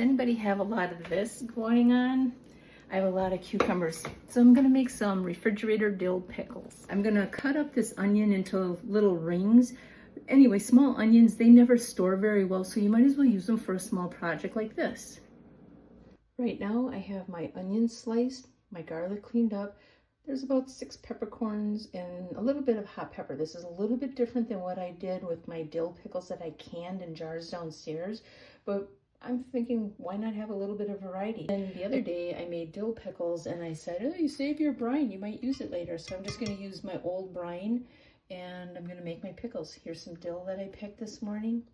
Anybody have a lot of this going on? I have a lot of cucumbers, so I'm gonna make some refrigerator dill pickles. I'm gonna cut up this onion into little rings. Anyway, small onions, they never store very well, so you might as well use them for a small project like this. Right now I have my onions sliced, my garlic cleaned up. There's about 6 peppercorns and a little bit of hot pepper. This is a little bit different than what I did with my dill pickles that I canned in jars downstairs, but I'm thinking, why not have a little bit of variety? And the other day I made dill pickles and I said, oh, you save your brine, you might use it later. So I'm just gonna use my old brine and I'm gonna make my pickles. Here's some dill that I picked this morning.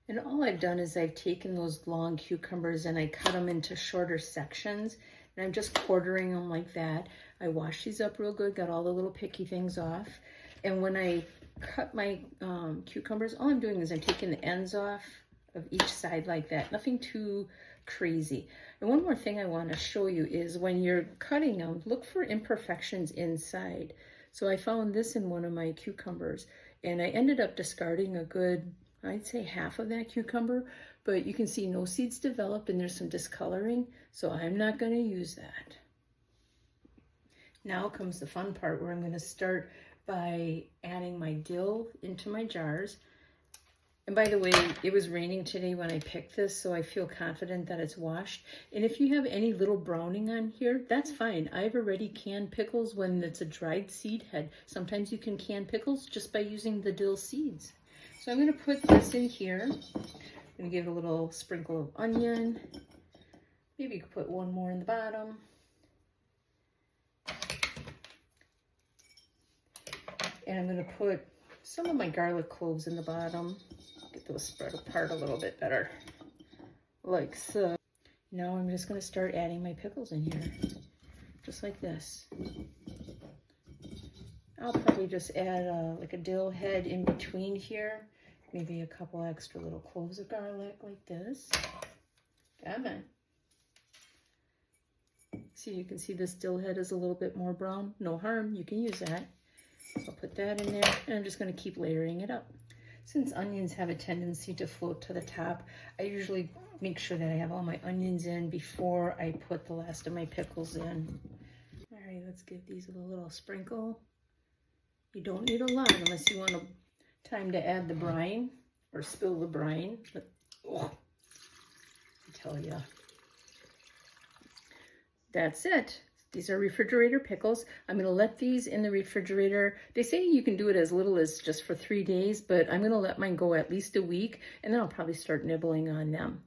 And all I've done is I've taken those long cucumbers and I cut them into shorter sections and I'm just quartering them like that. I washed these up real good, got all the little picky things off. And when I cut my cucumbers, all I'm doing is I'm taking the ends off of each side like that, nothing too crazy. And one more thing I want to show you is when you're cutting them, look for imperfections inside. So I found this in one of my cucumbers and I ended up discarding a good, I'd say half of that cucumber, but you can see no seeds developed and there's some discoloring, so I'm not going to use that. Now comes the fun part where I'm going to start by adding my dill into my jars. And by the way, it was raining today when I picked this, so I feel confident that it's washed. And if you have any little browning on here, that's fine. I've already canned pickles when it's a dried seed head. Sometimes you can can pickles just by using the dill seeds. So I'm going to put this in here. I'm going to give it a little sprinkle of onion. Maybe you could put one more in the bottom. And I'm going to put some of my garlic cloves in the bottom. Get those spread apart a little bit better, like so. Now I'm just going to start adding my pickles in here, just like this. I'll probably just add like a dill head in between here, maybe a couple extra little cloves of garlic like this. Come on. See, you can see this dill head is a little bit more brown. No harm, you can use that. So I'll put that in there, and I'm just going to keep layering it up. Since onions have a tendency to float to the top, I usually make sure that I have all my onions in before I put the last of my pickles in. All right, let's give these a little sprinkle. You don't need a lot unless you want time to add the brine or spill the brine. But oh, I tell you, that's it. These are refrigerator pickles. I'm going to let these in the refrigerator. They say you can do it as little as just for 3 days, but I'm going to let mine go at least a week, and then I'll probably start nibbling on them.